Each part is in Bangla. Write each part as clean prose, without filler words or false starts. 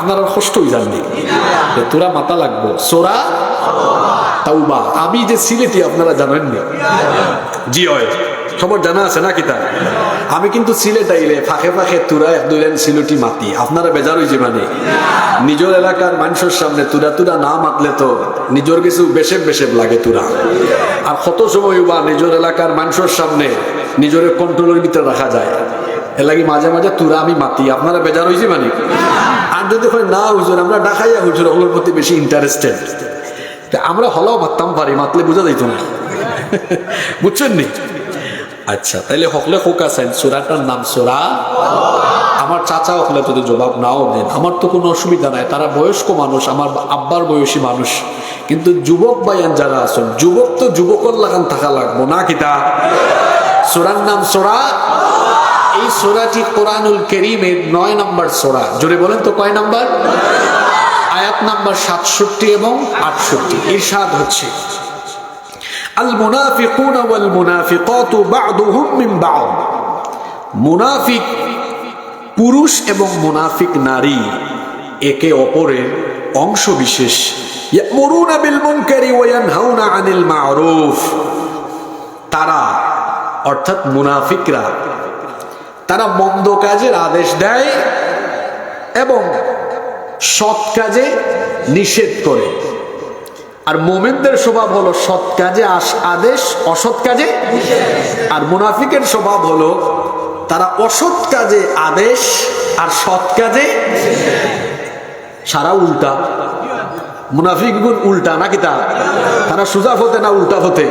আপনারা কষ্ট হয়ে যাননি যে তোরা মাথা লাগবো সূরা তাওবা। আমি যে সিলেটি আপনারা জানেননি? জি হয়, খবর জানা আছে না কিতা? আমি কিন্তু সিলেট আইলে ফাঁকে ফাঁকে তুরা এক দুই লাইন সিলেটি মাতি, আপনারা বেজার হয়েছে মানে নিজের এলাকার মানুষের সামনে তুরা তুরা না মাতলে তো নিজের কিছু বেশেব বেশেব লাগে তুরা। আর কত সময় বা নিজের এলাকার মানুষের সামনে নিজের কন্ট্রোলের ভিতরে রাখা যায়, এর লাগে মাঝে মাঝে তুরা আমি মাতি, আপনারা বেজার হয়েছে মানে। আর যদি না হুজুর আমরা ডাকাইয়া হুজুর ওগুলোর প্রতি বেশি ইন্টারেস্টেড, আমরা হলাও মারতাম পারি, মাতলে বোঝা যাইত না, বুঝছেন নি? আচ্ছা, তাইলে হকলে হোক আছেন সূরাটার নাম সূরা। আমার চাচা হকলে যদি জবাব নাও দেন আমার তো কোনো অসুবিধা নাই, তারা বয়স্ক মানুষ, আমার আব্বার বয়সী মানুষ। কিন্তু যুবক ভাইয়ান যারা আছেন, যুবক তো যুবকর লাগান থাকা লাগবো না কিতা? সূরার নাম সূরা। এই সূরাটি কোরআনুল কারীমের 9 নম্বর সূরা। জোরে বলেন তো কয় নাম্বার? আয়াত নাম্বার 67 এবং 68। ইরশাদ হচ্ছে আল মুনাফিকুন ওয়াল মুনাফিকাতু বা'দুহুম মিন বা'দ। মুনাফিক পুরুষ এবং মুনাফিক নারী একে অপরের অংশ বিশেষ। ইয়ামুরুনা বিল মুনকারি ওয়া ইয়ানহাউনা আনিল মা'রুফ। তারা অর্থাৎ মুনাফিকরা তারা মন্দ কাজের আদেশ দেয় এবং সৎ কাজে নিষেধ করে। আর মুমিনদের স্বভাব হলো সৎ কাজে আদেশ, অসৎ কাজে নিষেধ। আর মুনাফিকের স্বভাব হলো তারা অসৎ কাজে আদেশ আর সৎ কাজে নিষেধ। সারা উল্টা। মুনাফিক গুণ উল্টা নাকি? তারা সোজা হতে না উল্টা হতে?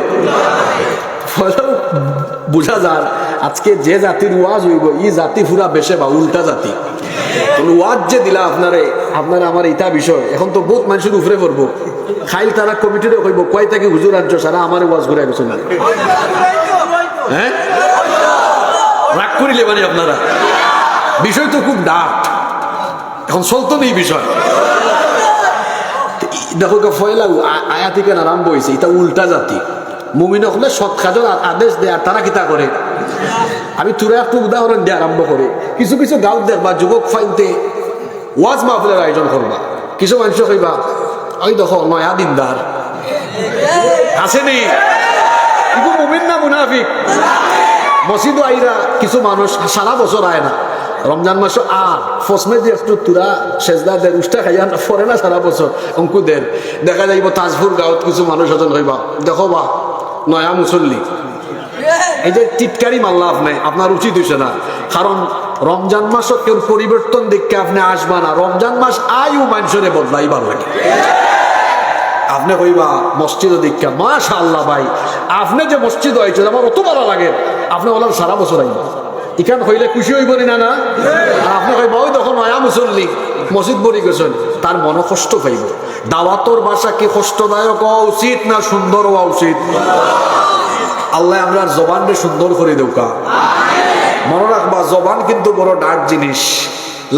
বুঝা যায় আজকে যে জাতির ওয়াজ হইব ই জাতি পুরা বেশে বা উল্টা জাতি। ওয়াজ যে দিলা আপনারা আমার ইটা বিষয়, এখন তো বহুত মানুষের উপরে পড়বো। খাইল তারা কমিটিরে কইব কয় থেকে হুজুর রাজ্য সারা আমার ওয়াজ ঘুরে গেছে না। হ্যাঁ, রাগ করিলে মানে আপনারা বিষয় তো খুব ডাট, এখন চলতো নেই বিষয়। দেখো ফয়লা আয়া থেকে আরম্ভ হয়েছে, এটা উল্টা জাতি। মুমিন হলে সৎ কাজের আদেশ দেয় আর তারা কিতা করে। আমি তুরা একটু উদাহরণ দিয়ে আরম্ভ করি। কিছু কিছু গাঁও দেখবা যুবক ফাইনতে ওয়াজ মাহফিলের আয়োজন করবা, কিছু মানুষ কইবা ওই দেখো নয়া দিনদার আসেনি, কিন্তু মুমিন না মুনাফিক। মসজিদ আইরা কিছু মানুষ সারা বছর আয় না, রমজান মাস আর ফসমে যে একটু তুরা সেজদা দেয় উষ্টা খাইয়া পরে না সারা বছর অঙ্কুদের দেখা যাইব। তাজপুর গাঁৱত কিছু মানুষ হতন হইবা দেখো বা নয়া মুসল্লি, এই যে টিটকারি মাল্লা আপনি আপনার উচিত হইছে না। কারণ রমজান মাসও কেউ পরিবর্তন দেখে আপনি আসবা না। রমজান মাস আয়ু মানুষের বদলাইবার লাগে। আপনি কইবা মসজিদ দীক্ষা মাশাআল্লাহ ভাই আপনি যে মসজিদ হয়েছে আমার অত ভালো লাগে, আপনি বললাম সারা বছর আইবা ইখান হইলে খুশি হইব না না? আর আপনি কইবা ওই তখন নয়া মুসল্লি মসজিদ বলি গেছেন, তার মন কষ্ট পাইব। দাওয়াতর ভাষা কি কষ্টদায়ক হওয়া উচিত না সুন্দর হওয়া উচিত? আল্লাহ আমরা জবানকে সুন্দর করে দেউকা। মনে রাখবা জবান কিন্তু বড় ডাক জিনিস।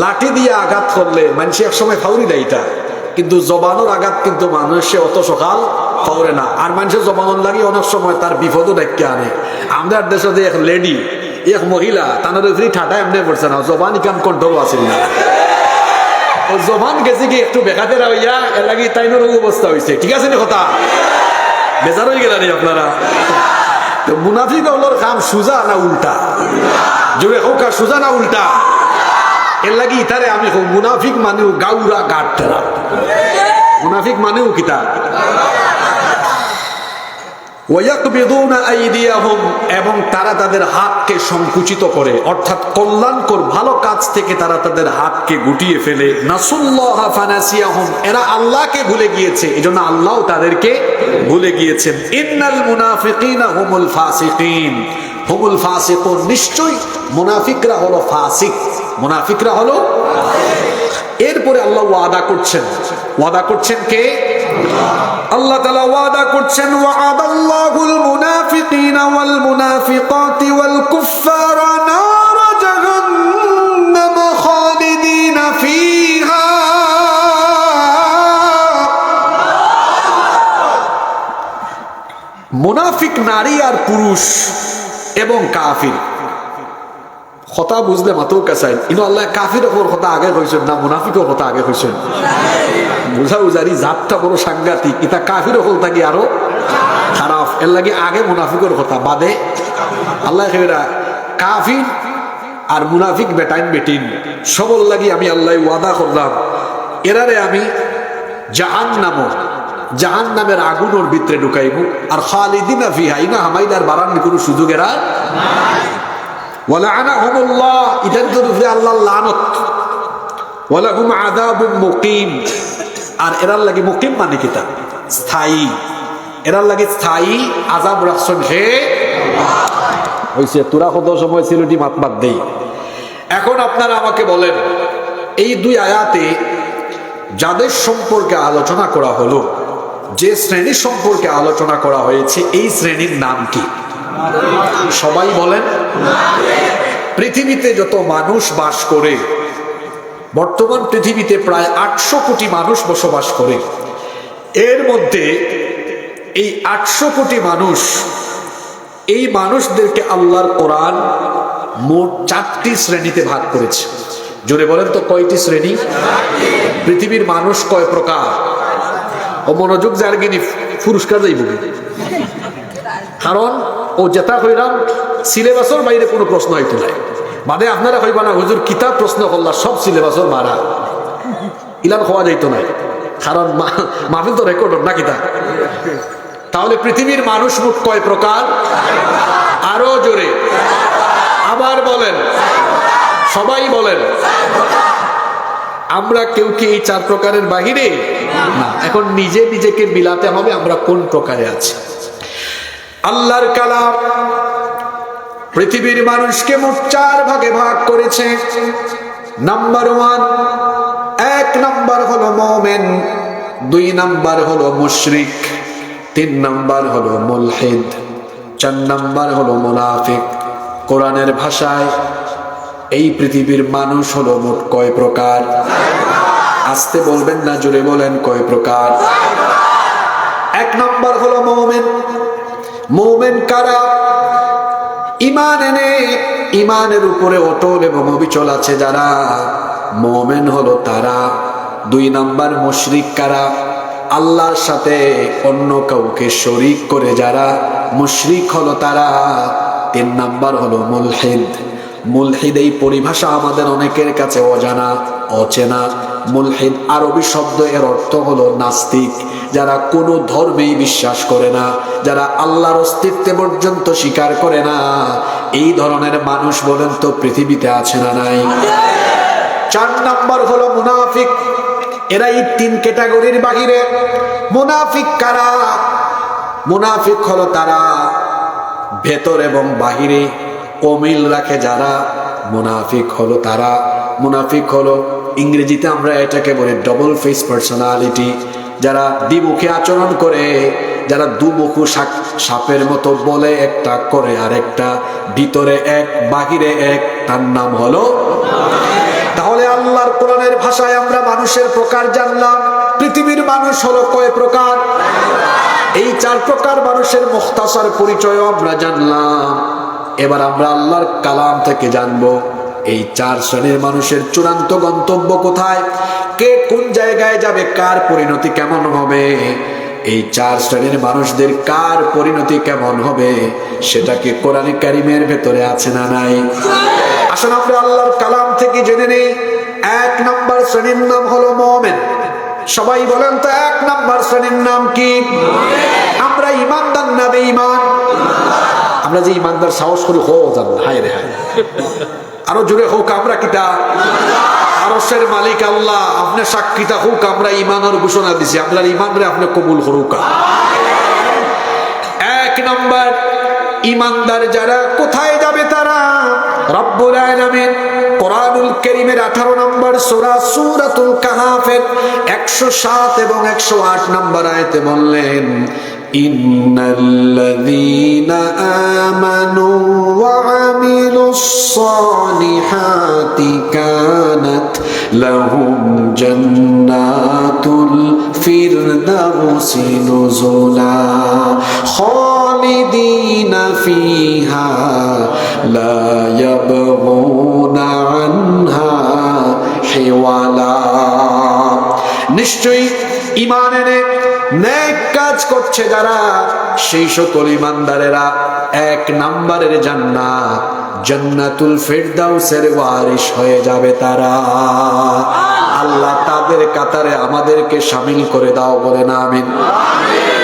লাঠি দিয়ে আঘাত করলে মানুষ এক সময় ফাউরি দেয় এটা, কিন্তু জবানোর আঘাত কিন্তু মানুষে অত সকাল ফাউরে না। আর মানুষের জবানোর লাগে অনেক সময় তার বিপদও ডেকে আনে। আমাদের দেশে যে এক লেডি এক মহিলা তাদের উপরে ঠাটা এমনি পড়ছে না, জবান ইকান কন্ট্রোল আছিল না। ও জবান গেছে কি একটু বেকাতে রাইয়া এর লাগে তাইনের অবস্থা হয়েছে। ঠিক আছে না কথা? বেজার হয়ে গেল আপনারা। তো মুনাফিক হলোর কাম সুজা না উল্টা? জোরে হোক সুজা না উল্টা? এর লাগি ইতারে আমি মুনাফিক মানেও গাউরা গাটরা, মুনাফিক মানেও কিতা ওয়ায়াকবিদুনা আইদিয়াহুম, এবং তারা তাদের হাতকে সংকুচিত করে, অর্থাৎ কল্যাণকর ভালো কাজ থেকে তারা তাদের হাতকে গুটিয়ে ফেলে। নাসুল্লাহা ফানাসিয়াহুম, এরা আল্লাহকে ভুলে গিয়েছে, এজন্য আল্লাহও তাদেরকে ভুলে গিয়েছেন। ইন্নাল মুনাফিকিনা হুমুল ফাসিকিন, হুমুল ফাসিকুন, নিশ্চয়ই মুনাফিকরা হলো ফাসিক, মুনাফিকরা হলো। এরপরে আল্লাহ ওয়াদা করছেন কে? আল্লাহ তাআলা ওয়াদা করছেন ওয়াদাল্লাহুল মুনাফিকিনা ওয়াল মুনাফিকাতি ওয়াল কুফারা নার জাহান্নাম খালিদিনা ফিহা। মুনাফিক নারী আর পুরুষ এবং কাফির কথা বুঝলে মাতো কাছাই ইনো আল্লাহ কাফির ওপর কথা আগে কইছেন না মুনাফিকের কথা আগে কইছেন বুঝা বুঝারি জাতটা বড় সাংঘাতিক এটা কাফির ওপর থাকি আরো খারাপ এর লাগে আগে মুনাফিকের কথা বাদে আল্লাহ কইরা কাফির আর মুনাফিক বেটাইন বেটিন সবল লাগি আমি আল্লাহ ওয়াদা করলাম এরারে আমি জাহান্নামের আগুনের ভিতরে ঢুকাইব আর খালিদিনা ফিহা ইনা হামাইদার বারান কোনো সুযোগ এরা নাই ওয়ালাআনাহুমুল্লাহ ইদার দরুফে আল্লাহ লানত ওয়ালাহুম আযাবুম মুকিম আর এরার লাগি মুকিম মানে কিতা স্থায়ী এরার লাগি স্থায়ী আযাব রাখছেন হে হইছে তোরা কত সময় সিলুটি মাতবাদ দেই এখন আপনারা আমাকে বলেন এই দুই আয়াতে যাদের সম্পর্কে আলোচনা করা হলো যে শ্রেণী সম্পর্কে আলোচনা করা হয়েছে এই শ্রেণীর নাম কি সবাই বলেন পৃথিবীতে যত মানুষ বাস করে বর্তমান পৃথিবীতে প্রায় 800 কোটি মানুষ বসবাস করে এর মধ্যে এই 800 কোটি মানুষ এই মানুষদেরকে আল্লাহর কোরআন মোট 4টি শ্রেণীতে ভাগ করেছে জোরে বলেন তো কয়টি শ্রেণী পৃথিবীর মানুষ কয় প্রকার ও মনোযোগ যার গিনি পুরস্কার যাইব কারণ ও যেটা কইরাম সিলেবাসের বাইরে কোনো প্রশ্ন হইতো না মানে আপনারা কইবা না হুজুর কিতাব প্রশ্ন করলা সব সিলেবাসের মারা ইলান হওয়া যাইতো না কারণ মাহফিল তো রেকর্ড না কিতা তাহলে পৃথিবীর মানুষ মোট কয় প্রকার আরো জোরে আবার বলেন সবাই বলেন আমরা কেউ কি এই 4 প্রকারের বাহিরে না এখন নিজে নিজেকে মিলাতে হবে আমরা কোন প্রকারে আছি আল্লাহর কালাম পৃথিবীর মানুষকে মোট 4 ভাগে ভাগ করেছে নাম্বার 1 এক নাম্বার হলো মুমিন 2 নাম্বার হলো মুশরিক 3 নাম্বার হলো মুলহিদ 4 নাম্বার হলো মুনাফিক কোরআনের ভাষায় এই পৃথিবীর মানুষ হলো মোট কয় প্রকার আস্তে বলবেন না জোরে বলেন কয় প্রকার 1 নাম্বার হলো মুমিন মুমিন কারা ঈমান এনে ঈমানের উপরে অটল এবং অবিচল আছে যারা মুমিন হলো তারা 2 নাম্বার মুশরিক কারা আল্লাহর সাথে অন্য কাউকে শরীক করে যারা মুশরিক হলো তারা 3 নাম্বার হলো মুলহিদ মুলহিদ এই পরিভাষা আমাদের অনেকের কাছে অজানা অচেনা মুলহিদ আরবি শব্দ এর অর্থ হলো নাস্তিক যারা কোনো ধর্মেই বিশ্বাস করে না যারা আল্লাহর অস্তিত্বে পর্যন্ত স্বীকার করে না এই ধরনের মানুষ বলেন তো পৃথিবীতে আছে না নাই 4 নাম্বার হলো মুনাফিক এরা এই 3 ক্যাটাগরির বাহিরে মুনাফিক কারা মুনাফিক হলো তারা ভেতর এবং বাহিরে অমিল রাখে যারা মুনাফিক হলো তারা মুনাফিক হলো ইংরেজিতে আমরা এটাকে বলি ডবল ফেস পার্সোনালিটি যারা দ্বিমুখী আচরণ করে যারা দুমুখী সাপের মতো বলে একটা করে আরেকটা ভিতরে এক বাহিরে এক তার নাম হলো তাহলে আল্লাহর কোরআনের ভাষায় আমরা মানুষের প্রকার জানলাম পৃথিবীর মানুষ হলো কয় প্রকার এই 4 প্রকার মানুষের মুখতাসার পরিচয় আমরা জানলাম এবার আমরা আল্লাহর কালাম থেকে জানবো এই 4 শ্রেণীর মানুষের চূড়ান্ত গন্তব্য কোথায় কে কোন জায়গায় যাবে কার পরিণতি কেমন হবে এই 4 শ্রেণীর মানুষদের কার পরিণতি কেমন হবে সেটা কি কোরআনে কারিমের ভেতরে আছে না নাই আসুন আমরা আল্লাহর কালাম থেকে জেনে নেই 1 নাম্বার শ্রেণীর নাম হলো মুমিন সবাই বলেন তো 1 নাম্বার শ্রেণীর নাম কি আমরা ঈমানদার না বেঈমান আমরা যে ঈমানদার সাহস করে হো জান হায় রে হায় আরো জোরে হোক আমরা কিটা আরশের মালিক আল্লাহ আপনি সাক্ষীটা হোক আমরা ঈমানের ঘোষণা দিছি আপনার ঈমানরে আপনি কবুল করুক 1 নাম্বার ঈমানদার যারা কোথায় যাবে তারা রব্বুল আলামিন কোরআনুল কারীমের 18 নম্বর সূরা সূরাতুল কাহফের 107 এবং 108 নম্বর আয়াতে বললেন ইন্নাল্লাযীনা আমানু ওয়া আমিলুস সালিহাতি কানাত লাহুম জান্নাতুল ফিরদাউসি নুজুলা খালিদিনা ফিহা লা ইয়াবগুনা আনহা হিওয়ালা। নিশ্চয়ই ঈমান এনে নেক কাজ করছে যারা, সেই সকল ঈমানদারেরা এক নম্বরের জান্নাত, জান্নাতুল ফিরদাউসের ওয়ারিশ হয়ে যাবে তারা। আল্লাহ তাদের কাতারে আমাদেরকে শামিল করে দাও, বলেন আমিন।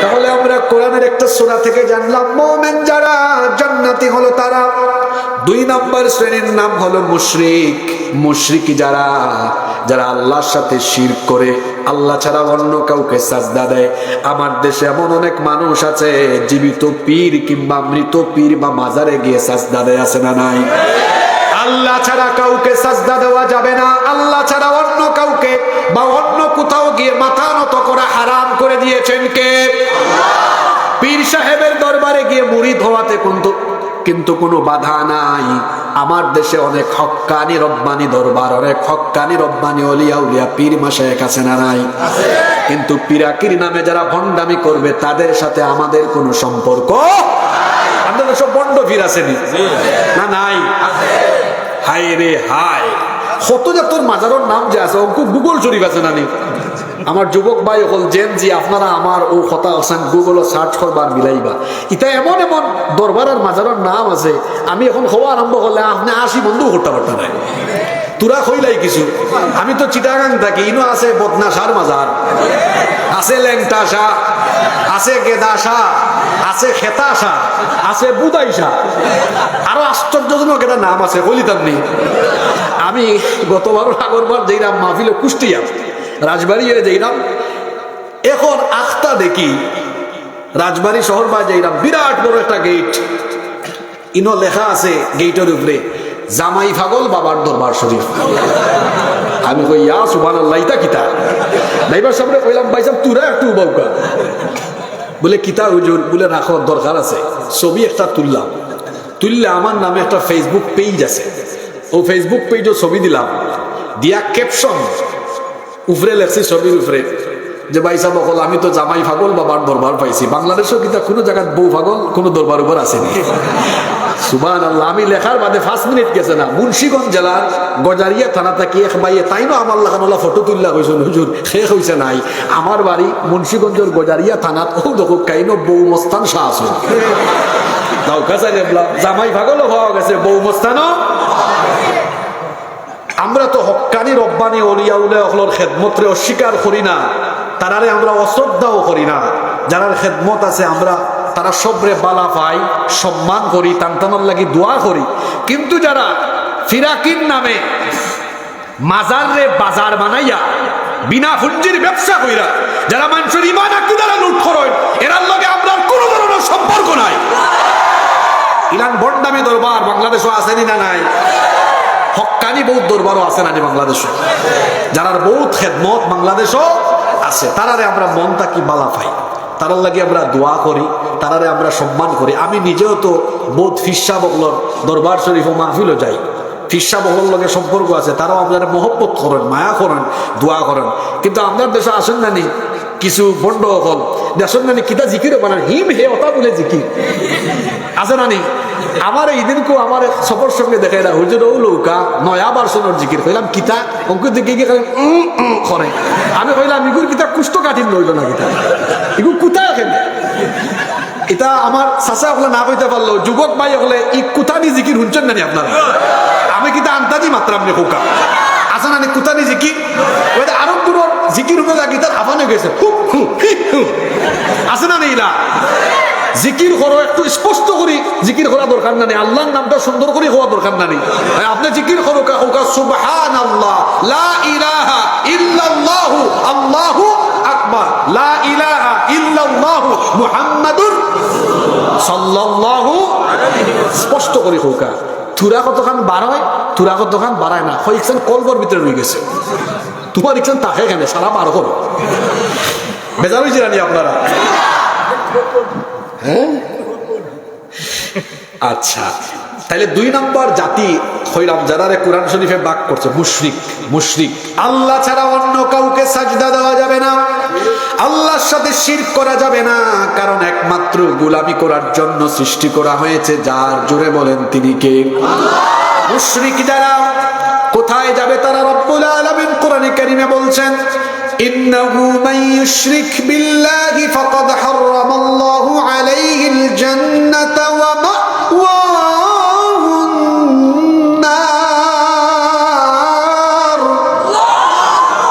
তাহলে আমরা কোরআনের একটা সূরা থেকে জানলাম মুমিন যারা জান্নাতি হলো তারা। 2 নম্বর শ্রেণীর নাম হলো মুশরিক। মুশরিক যারা, যারা আল্লাহর সাথে শিরক করে, আল্লাহ ছাড়া অন্য কাউকে সাজদা দেয়। আমার দেশে এমন অনেক মানুষ আছে জীবিত পীর কিংবা মৃত পীর বা মাজারে গিয়ে সাজদা দেয়, আছে না নাই? আল্লাহ ছাড়া কাউকে সাজদা দেওয়া যাবে না। আল্লাহ ছাড়া অন্য কাউকে বা অন্য কোথাও গিয়ে মাথা নত করা হারাম করে দিয়েছেন কে? পীর সাহেবের দরবারে গিয়ে মুরিদ হওয়াতে কিন্তু কোনো বাধা নাই। আমার দেশে অনেক হক্কানি রব্বানি দরবার, অনেক হক্কানি রব্বানি ওলিয়া উলিয়া পীর মাশায়েখ আছে না নাই? কিন্তু পীরাকির নামে যারা ভণ্ডামি করবে তাদের সাথে আমাদের কোনো সম্পর্ক। আপনাদের সব বন্ড পীর আসেনি না? নাই? হায় রে হায়, কত জাতর মাজারের নাম যে আছে, অঙ্ক গুগল শরীফ আছে না? আমার যুবক ভাই হল জেন জি, আপনারা আমার ও কথা আছেন গুগলে সার্চ করবার মিলাইবা। ইটা এমন এমন দরবার আর মাজারের নাম আছে, আমি এখন হওয়া আরম্ভ করলে আপনি 80 বন্ধু করতে পারতেন না। তোরা কইলাই কিছু, আমি তো চিটাগাং থাকি, ইনো আছে বদনাশার মাজার, আছে ল্যাংটাশা, আছে গেদাশা, আছে খেতাশা, আছে বুদাইশা, আরো আশ্চর্যজনক একটা নাম আছে, কইলিতাম নি। আমি গতবার আগরবার যেইরাম মাহফিলে কুষ্টিয়া রাজবাড়ি যেইরাম, এখন আখতা দেখি রাজবাড়ি শহর বা যেইরাম বিরাট বড় একটা গেট, ইনো লেখা আছে গেটের উপরে জামাই পাগল বাবার দরবার শরীফ। আমি কই ইয়া সুবহানাল্লাহ, ইতা কিতা? ড্রাইভার সাহেবরে কইলাম ভাই সাহেব তুরা একটু বাউকা, বলে কিতা হুজুর, বলে রাখার দরকার আছে। ছবি একটা তুললে আমার নামে একটা ফেসবুক পেজ আছে, ও ফেসবুক পেজও ছবি দিলাম, দিয়া ক্যাপশন উপরে লেখছি ছবির উপরে যে ভাই সাহেব বকল আমি তো জামাই পাগল বাবার দরবার পাইছি। বাংলাদেশেও কিতা কোনো জায়গায় বউ পাগল কোনো দরবার উপর আসেনি। সুবহানাল্লাহ। আমি লেখার বাদে 5 মিনিট গেছে না, মুন্সিগঞ্জ জেলার গজারিয়া থানা থেকে এক ভাইয়ে তাইনো আমার লাগানোলা ফটো তুললা কইছেন হুজুর শেষ হইছে নাই, আমার বাড়ি মুন্সিগঞ্জের গজারিয়া থানাত, ও দেখো কাইনো বউ মস্তান শাহ আছে। দাও কাছে জামাই পাগলও হওয়া গেছে, বউ মস্তানও। আমরা তো হক্কানি রব্বানি ওলিয়া উলিয়া হলোর খেদমতরে অস্বীকার করি না, তারারে আমরা অশ্রদ্ধাও করি না। যারার খেদমত আছে আমরা তারা সবরে বালা পাই, সম্মান করি, টানটানার লাগি দোয়া করি। কিন্তু যারা ফিরাকির নামে মাজারে বাজার বানাইয়া বিনা পুঞ্জির ব্যবসা কইরা যারা মানুষের ইমান আকীদারে লুট করেন, এরার লগে আমরা কোনো ধরনের সম্পর্ক নাই। ইলান বন্ডামি দরবার বাংলাদেশও আসেনি না নাই? হক্কানি বহুত দরবারও আছে না বাংলাদেশে, যারার বহুত খেদমত বাংলাদেশও আছে। তারারে আমরা মন থাকি বালা পাই, তারার লাগে আমরা দোয়া করি, তারারে আমরা সম্মান করি। আমি নিজেও তো বহুত ফিরসা বগলর দরবার শরীফ ও মাহফিলও যাই, ফিরসা বগলর লগে সম্পর্ক আছে, তারাও আপনারা মহব্বত করেন, মায়া করেন, দোয়া করেন। কিন্তু আপনার দেশে আসেন না নি কিছু বন্ড হল দেশের নানি কিতা জিকির বানান, হিম হে ওটা বলে জিকির আছে না নি? আমার এই দিনকে আমার সফর সঙ্গে দেখে না হুজুর ও লৌকা নয়া বার্সনের জিকির কইলাম কিতা অঙ্কুর দিকে গিয়ে করে। আমি কইলাম ইগুর কিতা কুষ্ঠ কাঠিন লইল না, কিতা ইগুর কোথায় এখানে? এটা আমার চাচা হলে না কইতে পারলো, যুবক ভাই হলে ই কুতানি জিকির শুনছেন নানি আপনারা? আমি কিতা আন্তাজি মাত্রা আপনি কোকা আছে না কুতানি জিকির, আরো দূর জিকির হবে লাগি তার আফানে গেছে আছে না নেইলা? জিকির করো একটু স্পষ্ট করি, জিকির করা দরকার নাই, আল্লাহর নামটা সুন্দর করে হওয়া দরকার নাই। আপনি জিকির করো কাউকা সুবহানাল্লাহ, লা ইলাহা ইল্লাল্লাহু আল্লাহু আকবার, লা ইলাহা ইল্লাল্লাহু মুহাম্মাদুর সাল্লাল্লাহু স্পষ্ট করে কৌকা। তুরা কতখান বাড়ায়, তুরা কতখান বাড়ায় না, কয়েকজন কলবর ভিতরে রয়ে গেছে, তোমার ইকছেন তাকে কেন সারা বারো করো বেজার হয়েছে রানি আপনারা? হ্যাঁ আচ্ছা, তাহলে 2 নম্বর জাতি হইলাম যারা কোরআন শরীফে বাক করছে মুশরিক। মুশরিক আল্লাহ ছাড়া অন্য কাউকে সাজদা দেওয়া যাবে না, আল্লাহর সাথে শিরক করা যাবে না, কারণ একমাত্র গোলামি করার জন্য সৃষ্টি করা হয়েছে যার। জোরে বলেন তিনি কে? মুশরিক যারা কোথায় যাবে তারা? রব্বুল আলামিন কোরআনে কারীমে বলছেন, ইন্নাহু মান ইউশরিক বিল্লাহি ফাকাদ হারামাল্লাহু আলাইহিল জান্নাতা ওয়া মাওয়াহুন নার।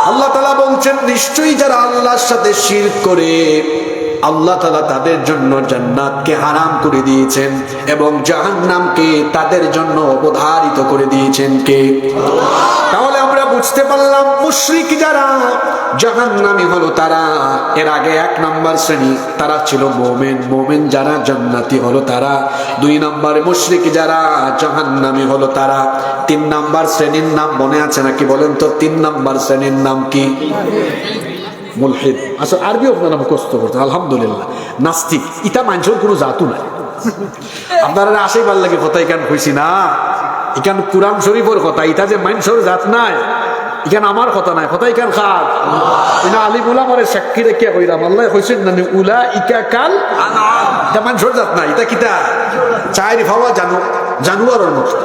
আল্লাহ তাআলা বলছেন, নিশ্চয়ই যারা আল্লাহর সাথে শিরক করে আল্লাহ তাআলা তাদের জন্য জান্নাতকে হারাম করে দিয়েছেন এবং জাহান্নামকে তাদের জন্য অবধারিত করে দিয়েছেন কে? তাহলে আমরা বুঝতে পারলাম মুশরিক যারা জাহান্নামী হলো তারা। এর আগে 1 নম্বর শ্রেণী তারা ছিল মুমিন, মুমিন যারা জান্নাতি হলো তারা। 2 নম্বরে মুশরিক যারা জাহান্নামী হলো তারা। 3 নম্বর শ্রেণীর নাম মনে আছে নাকি বলেন তো? 3 নম্বর শ্রেণীর নাম কি? মুলহিদ। আচ্ছা, আরবি আপনারা মুখস্থ করতে আলহামদুলিল্লাহ। নাস্তিক ইটা মানুষের কোনো জাতু নাই। আপনারা আসেই ভাল লাগে কথা এখান কইছি না, এখান কুরআন শরীফের কথা। এটা যে মানুষের জাত নাই, এখান আমার কথা নাই, কথা এখান খার ইনা আলিম উলামারে সাক্ষী রেখে কইরাম। আল্লাহ কইছেন না উলাইকা কাল আনআম, এটা মানুষের জাত নাই, এটা কিটা চাইর ভাবা জানোয়ারের মতো।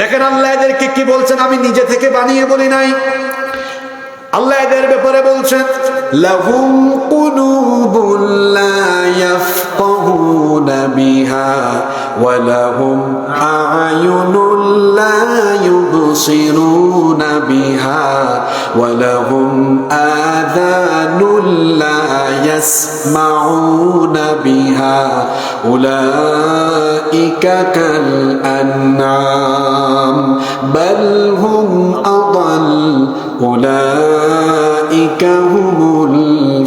দেখেন আল্লাহ এদেরকে কি বলছেন, আমি নিজে থেকে বানিয়ে বলি নাই। আল্লাহ এদের ব্যাপারে বলছেন, লাহুম কুলুবুন লা ইয়াফকাহুনা বিহা ওয়া লাহুম আ'য়ুনুন লা ইউবসিরুনা বিহা ওয়া লাহুম আযানুন লা ইয়াসমাউনা বিহা উলাইকা কাল আনআম বাল হুম আদাল উলাইকা হুমুল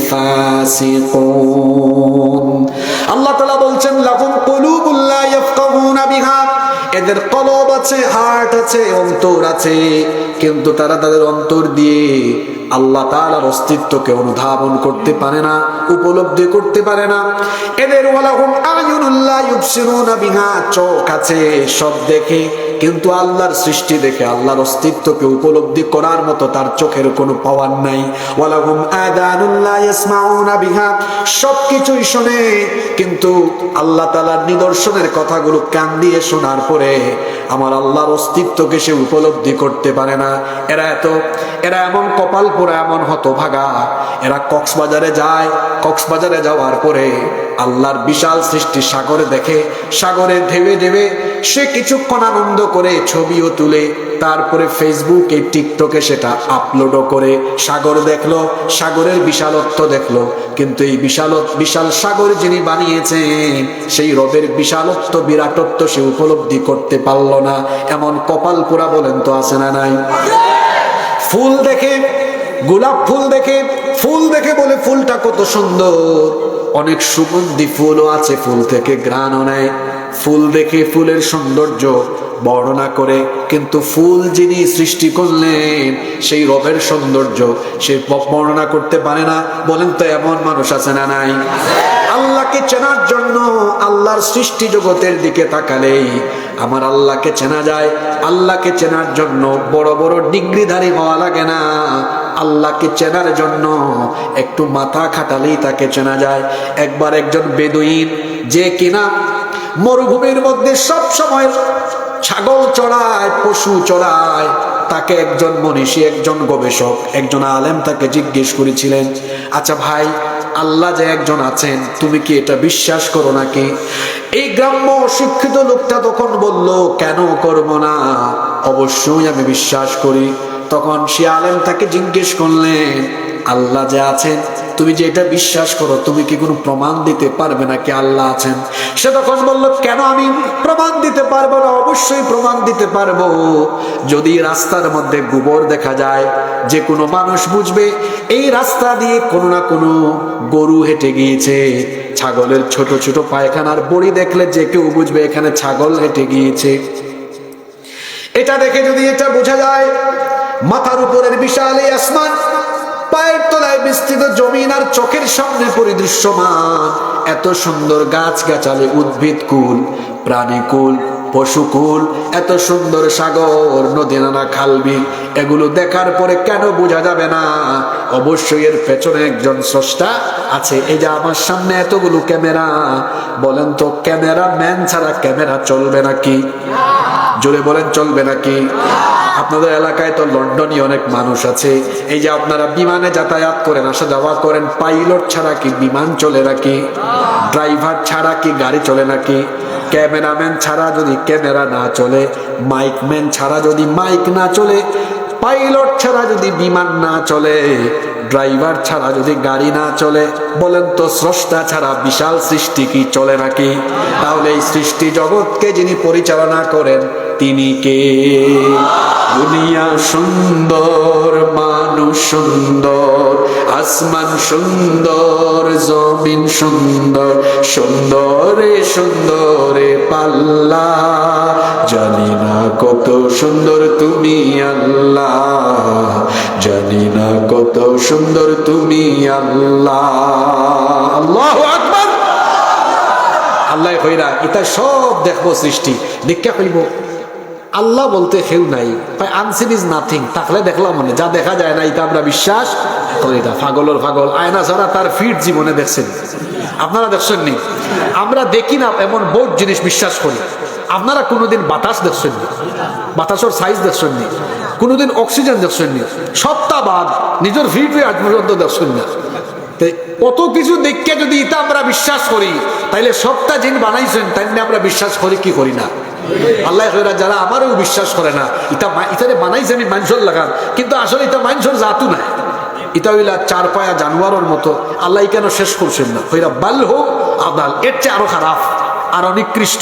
ফাসিকুন। আল্লাহ তাআলা বলছেন, লাহুম কুলুবুন লা ইয়াফকাহুনা বিহা, এদের কলব আছে, হার্ট আছে, অন্তর আছে, কিন্তু তারা তাদের অন্তর দিয়ে আল্লাহ তাআলার অস্তিত্বকে অনুধাবন করতে পারে না, উপলব্ধি করতে পারে না। এদের ওয়ালাহুম আ'য়ুনুন লা ইউবসিরুনা বিহা, চোখ আছে, সব দেখে, কিন্তু আল্লাহর সৃষ্টি দেখে আল্লাহর অস্তিত্বকে উপলব্ধি করার মতো তার চোখের কোনো পাওয়ার নাই। ওয়ালাহুম আযানুন লা ইয়াসমাউনা বিহা, সবকিছুই শোনে, কিন্তু আল্লাহ তাআলার নিদর্শনের কথাগুলো কান দিয়ে শোনার পরে আমার আল্লাহর অস্তিত্বকে সে উপলব্ধি করতে পারে না। এরা এমন কপাল পোড়া, এমন হতভাগা, এরা কক্সবাজারে যায়, কক্সবাজারে যাওয়ার পরে আল্লাহর বিশাল সৃষ্টি সাগরে দেখে, সাগরে ঢেবে ঢেবে সে কিছুক্ষণ আনন্দ করে ছবিও তুলে, তারপরে ফেসবুকে, টিকটকে সেটা আপলোডও করে। সাগর দেখলো, সাগরের বিশালত্ব দেখলো, কিন্তু এই বিশাল সাগর যিনি বানিয়েছেন সেই রবের বিশালত্ব, বিরাটত্ব সে উপলব্ধি করতে পারলো না। এমন কপাল পোড়া বলেন তো আছে না নাই? ফুল দেখে, গোলাপ ফুল দেখে, ফুল দেখে বলে ফুলটা কত সুন্দর, অনেক সুগন্ধি ফুলও আছে, ফুল থেকে ঘ্রাণও নেয়। ফুল দেখে ফুলের সৌন্দর্য বর্ণনা করে, কিন্তু ফুল যিনি সৃষ্টি করলেন সেই রবের সৌন্দর্য সে বর্ণনা করতে পারে না। বলেন তো এমন মানুষ আছে না নাই? আল্লাহকে চেনার জন্য আল্লাহর সৃষ্টি জগতের দিকে তাকালেই আমার আল্লাহকে চেনা যায়। আল্লাহকে চেনার জন্য বড় বড় ডিগ্রিধারী হওয়া লাগে না, আল্লাহকে চেনার জন্য একটু মাথা খাটালেই তাকে চেনা যায়। একবার একজন বেদুইন, যে কিনা মরুভূমির মধ্যে সব সময় ছাগল চড়ায়, পশু চড়ায়, তাকে একজন মনীষী, একজন গবেষক, একজন আলেম তাকে জিজ্ঞেস করেছিলেন, আচ্ছা ভাই, আল্লাহ যে একজন আছেন তুমি কি এটা বিশ্বাস করো নাকি? এই গ্রাম্য অশিক্ষিত লোকটা তখন বলল, কেন করব না, অবশ্যই আমি বিশ্বাস করি। তখন সে আলেম তাকে জিজ্ঞেস করলেন, আল্লাহ যে আছেন তুমি যে এটা বিশ্বাস করো, তুমি কি কোনো প্রমাণ দিতে পারবে নাকি আল্লাহ আছেন? সে তখন বলল, কেন আমি প্রমাণ দিতে পারবো না? অবশ্যই প্রমাণ দিতে পারবো। যদি রাস্তার মধ্যে গোবর দেখা যায়, যে কোনো মানুষ বুঝবে এই রাস্তা দিয়ে কোনো না কোনো গরু হেঁটে গিয়েছে। ছাগলের ছোট ছোট পায়খানার বড়ি দেখলে যে কেউ বুঝবে এখানে ছাগল হেঁটে গিয়েছে। এটা দেখে যদি এটা বোঝা যায়, মাথার উপরের বিশাল এই আসমান, পায়ের তলায় বিস্তৃত জমিন, আর চোখের সামনে পরিদৃশ্যমান এত সুন্দর গাছগাছালি, উদ্ভিদকুল, প্রাণীকুল, পশুকুল, এত সুন্দর সাগর, নদী, নানা খাল বিল, এগুলো দেখার পরে কেন বোঝা যাবে না অবশ্যই এর পেছনে একজন স্রষ্টা আছে। এই যে আমার সামনে এতগুলো ক্যামেরা, বলেন তো ক্যামেরা ম্যান ছাড়া ক্যামেরা চলবে নাকি? জোরে বলেন, চলবে নাকি? আপনাদের এলাকায় তো লন্ডনে অনেক মানুষ আছে, এই যে আপনারা বিমানে যাতায়াত করেন, আসা যাওয়া করেন, পাইলট ছাড়া কি বিমান চলে নাকি? ড্রাইভার ছাড়া কি গাড়ি চলে নাকি? ক্যামেরাম্যান ছাড়া যদি ক্যামেরা না চলে, মাইকম্যান ছাড়া যদি মাইক না চলে, পাইলট ছাড়া যদি বিমান না চলে, ড্রাইভার ছাড়া যদি গাড়ি না চলে, বলেন তো স্রষ্টা ছাড়া বিশাল সৃষ্টি কি চলে নাকি? তাহলে এই সৃষ্টি জগৎকে যিনি পরিচালনা করেন তিনি কে? দুনিয়া সুন্দর, মানুষ সুন্দর, আসমান সুন্দর, জমিন সুন্দর, সুন্দরে সুন্দরে পাল্লা, জানি না কত সুন্দর তুমি আল্লাহ, জানি না কত সুন্দর তুমি আল্লাহ। আল্লাহু আকবার। আল্লাহ কইরা এটা সব দেখবো সৃষ্টি দেখা কইব আল্লাহ বলতে কেউ নাই, আনসিন ইজ নাথিং, থাকলে দেখলাম মনে, যা দেখা যায় না এটা আমরা বিশ্বাস করি না। পাগলের পাগল, আয়না ছাড়া তার ফিট জীবনে দেখছেন? আপনারা দেখছেন নি? আমরা দেখি না এমন বহুত জিনিস বিশ্বাস করি। আপনারা কোনোদিন বাতাস দেখছেন নি? বাতাসের সাইজ দেখছেন নি? কোনোদিন অক্সিজেন দেখছেন নি? সত্তাবাদ নিজের ফিট আজ পর্যন্ত দেখছেন না। কত কিছু দেখে যদি এটা আমরা বিশ্বাস করি, তাইলে সবটা জিন বানাইছেন, তাই আমরা বিশ্বাস করি কি করি না? আল্লাহ যারা আমারও বিশ্বাস করে না, ইতারে বানাইছে আমি মানুষের লাগান, কিন্তু আসলে এটা মানুষের জাতু নাই, এটা হইলা চার পায়া জানোয়ারের মতো। আল্লাহ কেন শেষ করছেন না? হইরা বাল হোক আদাল, এর চেয়ে আরো খারাপ আর অনিকৃষ্ট।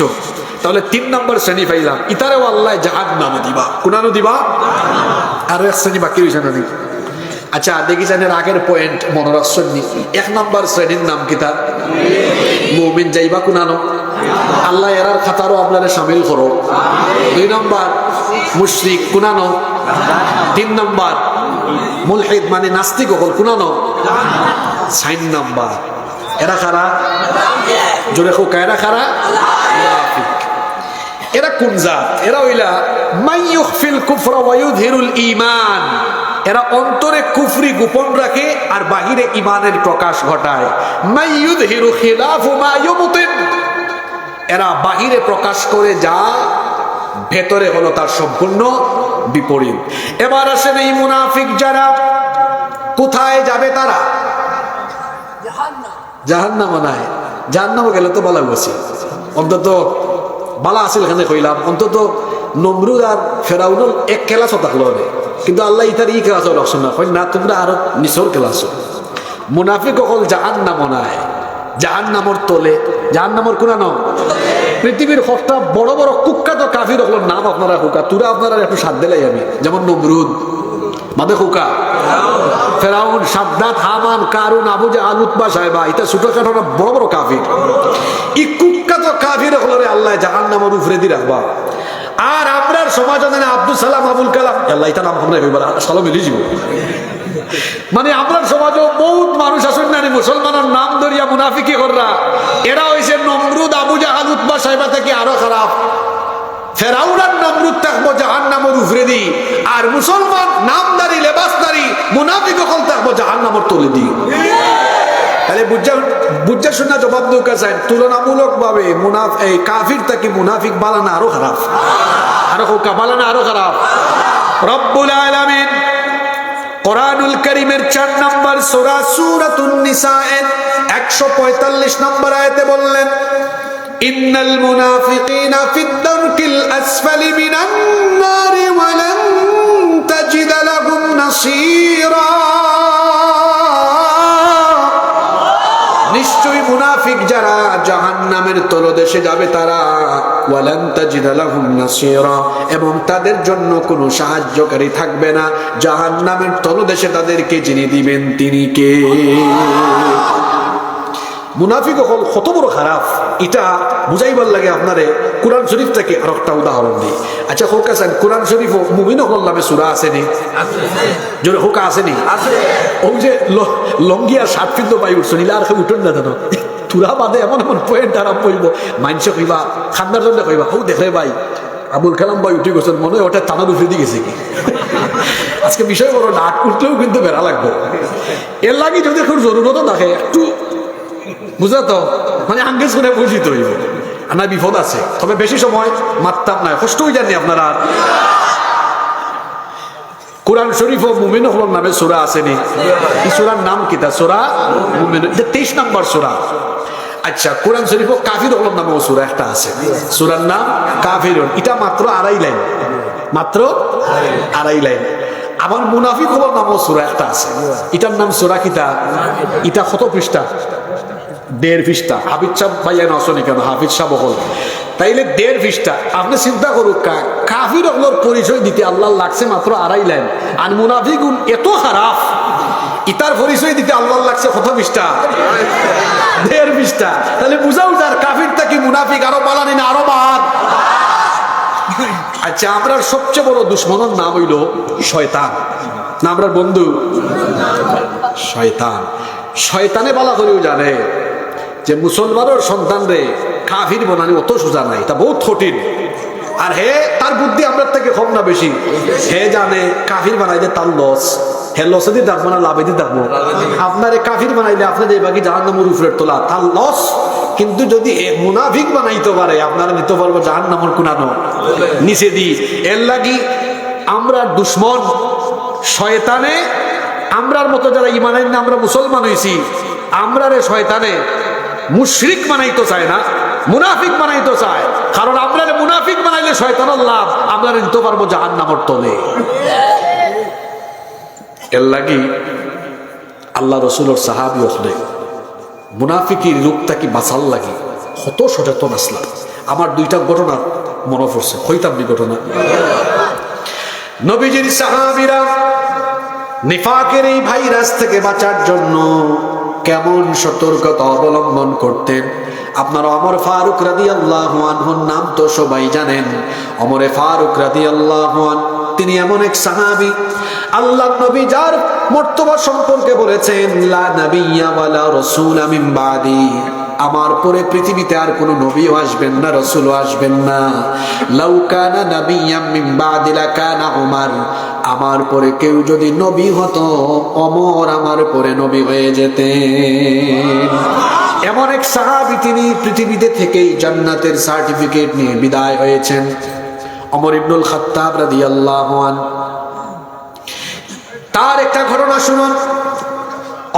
তাহলে 3 নম্বর শ্রেণী পাইলাম, ইতারেও আল্লাহ জাহান্নামে দিবা, কোনানো দিবা, আরো এক শ্রেণী বাকি হয়েছে না? আচ্ছা দেখি জানেন আগের পয়েন্ট মনে রাখছেন নি? 1 নম্বর শ্রেণীর নাম কি? তার মুমিন যাইবা কোনানো, আল্লাহ এরার খাতারও আপনারা সামিল করো। 2 নম্বর মুশরিক কোনানো। 3 নম্বর মুলহিদ মানে নাস্তিক হল কোনানো। 4 নম্বর এরা খারা, জোরে খোকা, এরা খারা মুনাফিক। এরা কোন জাত? এরা হইলা মাইয়ুখফিল কুফরা ওয়া ইউযহিরুল ঈমান। এরা অন্তরে কুফরি গোপন রাখে আর বাহিরে ঈমানের প্রকাশ ঘটায়। মাইয়ুযহিরু খিলাফু মা ইউবতিন। এরা বাহিরে প্রকাশ করে যা ভেতরে হলো তার সম্পূর্ণ বিপরীত। এবার আসেন এই মুনাফিক যারা কোথায় যাবে? তারা জাহান্নামে। নাই জাহান্নামে গেলে তো ভালো বসি, অন্তত বালা আসিল এখানে কইলাম, অন্তত নমরুদ আর ফেরাউনুল এক ক্লাসও থাকলো রে, কিন্তু আল্লাহ ইতার ই ক্লাসও রাখছো না, না তোমরা আরো নিচর ক্লাসও। মুনাফিক অকল জাহান্নাম নাই, জাহান্নামর তলে, জাহান্নামর কোনানো। পৃথিবীর সবটা বড় বড় কুখ্যাত কাফির হলো নাম আপনারা হুকা, তুরা আপনারা একটু সাথ দিলাই আমি, যেমন নমরুদ মাদে হুকা, ফেরাউন, সাদ্দাত, হামান, কারুন, আবু জাহল, উতবা সাহেবা, এটা ছোটখাটো না বড় বড় কাফির। এই কুখ্যাত কাফির হলো রে আল্লাহ জাহান্নামের উপরে দি রাখবা। আর আপনার সমাজ আব্দুল সালাম, আবুল কালাম, আল্লাহ এটা নাম আমরা হইবা সালাম মিলি যাব। মানে আপনার সমাজও বহুত মানুষ আসুন না মুসলমানের নাম ধরিয়া মুনাফিকি কররা, এরা হইছে নমরুদ, আবু জাহল, উতবা সাহেবা থেকে আরো খারাপ। ফেরাউন আর নমরুদ থাকবো জাহান্নামের উপরে দি, আর মুসলমান নামদারি লেবাসদারি মুনাফিক হল থাকবো জাহান্নামের তলে দি। তাহলে বুঝা শোনা জবাব দৌকা চাই, তুলনামূলক ভাবে এই কাফির থেকে মুনাফিক বালানা আরো খারাপ, আরো হোকা বালানা আরো খারাপ। রব্বুল আলামিন কোরআনুল কারীমের 4 নম্বর সূরা সূরাতুন নিসা এর 145 নম্বর আয়াতে বললেন, ইন্নাল মুনাফিকিনা ফিদ দারকিল আসফালি মিনান নারি ওয়া লান তাজিদ লাহুম নাসীরা। নিশ্চয়ই মুনাফিক যারা জাহান্নামের তলদেশে যাবে তারা, ওয়ালান তাজিদ লাহুম নাসীরা, এবং তাদের জন্য কোনো সাহায্যকারী থাকবে না। জাহান্নামের তলদেশে তাদেরকে যিনি দিবেন তিনি কে? মুনাফিক হল কত বড় খারাপ, এটা বুঝাইবার লাগে আপনারে কোরআন শরীফ থেকে আর একটা উদাহরণ দিই। আচ্ছা হোক আছেন কোরআন শরীফ মুমিন হল নামে সূরা আসেনি? জোরে হোক আসেনি? ওই যে লঙ্গিয়া শার্ট কিন্তু পাই উঠছো নিলে আর উঠুন না জানো, তুরা বাদে এমন এমন পয়েন্ট আরাম করব, মাইনসে কইবা খান্দার জন্য কইবা, ও দেখে ভাই আবুল কালাম ভাই উঠে গেছেন, মনে হয় ওটা টানার উঠে দিয়ে গেছে কি। আজকে বিষয় বড় নাট উঠলেও কিন্তু বেড়া লাগবে, এর লাগে যদি খুব জরুরত থাকে একটু বুঝা তো মানে আঙ্গেজ করে বুঝিত হইব না, বিপদ আছে। তবে বেশি সময় মারতাম না, কষ্ট হয়ে যাননি আপনারা। কোরআন শরীফ ও মুমিন হলর নামে সূরা আসেনি, এই সূরার নাম কি? তা সূরা মুমিন, 23 নম্বর সূরা। আচ্ছা, কোরআন শরীফ ও কাফির হলর নামে সূরা একটা আছে, সূরার নাম কাফিরুন। এটা মাত্র 2.5 লাইন, মাত্র 2.5 লাইন। আবার মুনাফিক হলর নামে সূরা একটা আছে, এটার নাম সূরা কিতা? এটা কত পৃষ্ঠা? 1.5 পৃষ্ঠা। হাফিজ সাহেব ভাইয়া আসনি কেন? হাফিজ সাহেব হল তাইলে 1.5 পৃষ্ঠা। আপনি চিন্তা করুক, কাফির হলর পরিচয় দিতে আল্লাহ লাগছে মাত্র 2.5 লাইন, আর মুনাফিকুন এত খারাপ, ইতার পরিচয় দিতে আল্লাহ লাগছে কত পৃষ্ঠা? 1.5 পৃষ্ঠা। তাহলে বুঝাও যার কাফিরটা কি মুনাফিক আরো পালানি না আরো বাদ। আচ্ছা, আমরা সবচেয়ে বড় দুশ্মনের নাম হইল শয়তান, না আমরার বন্ধু শয়তান। শয়তানে বালা করেও জানে যে মুসলমানের সন্তান রে কাফির বানানি অত সোজা নাই, তা বহুত কঠিন। আর হে তার বুদ্ধি আমরা থেকে কম না বেশি, হে জানে কাফির বানাইলে তার লস, হে লসে দিয়ে দেখবো না লাভে দিয়ে দেখবো। আপনারে কাফির বানাইলে আপনার এই বাকি জাহান্নামের উপরে তোলা, তার লস। কিন্তু যদি মুনাফিক বানাইতে পারে আপনারা নিতে পারবো জাহান্নামের কুনানো নিচে দি। এর লাগি আমরা দুশ্মন শয়তানে, আমরার মতো যারা ইমানের না আমরা মুসলমান হয়েছি, আমরা রে শয়তানে মুশরিক বানাইতে চায় না, মুনাফিক বানাইতে চায়। কারণ আমরা মুনাফিক বানাইলে শয়তানের লাভ, আমরা নিতে পারবো জাহান্নামের তলে। এর লাগি আল্লাহ রসুলের সাহাবী হলে মুনাফিকির রূপটা কি বাঁচাল লাগি কত সচেতন আসলাম। আমার 2টা ঘটনা মনে পড়ছে, হইতাম নি ঘটনা। নবীজির সাহাবীরা নিফাকের এই ভাইরাস থেকে বাঁচার জন্য কেমন সতর্কতা অবলম্বন করতেন। আপনারা ওমর ফারুক রাদিয়াল্লাহু আনহুর নাম তো সবাই জানেন। ওমরে ফারুক রাদিয়াল্লাহু আনহু তিনি এমন এক সাহাবী, আল্লাহর নবী যার মর্তবা সম্পর্কে বলেছেন লা নাবিয়্যা ওয়ালা রাসূলা মিন বাদি, আমার পরে পৃথিবীতে আর কোনো নবীও আসবেন না, রাসূলও আসবেন না। লাউ কানা নাবিয়্যাম মিন বাদি লাকানা উমর, আমার পরে কেউ যদি নবী হতো ওমর আমার পরে নবী হয়ে যেতেন। এমন এক সাহাবী তিনি পৃথিবীতে থেকেই জান্নাতের সার্টিফিকেট নিয়ে বিদায় হয়েছেন। ওমর ইবনুল খাত্তাব রাদিয়াল্লাহু আনহু, তার একটা ঘটনা শুনুন।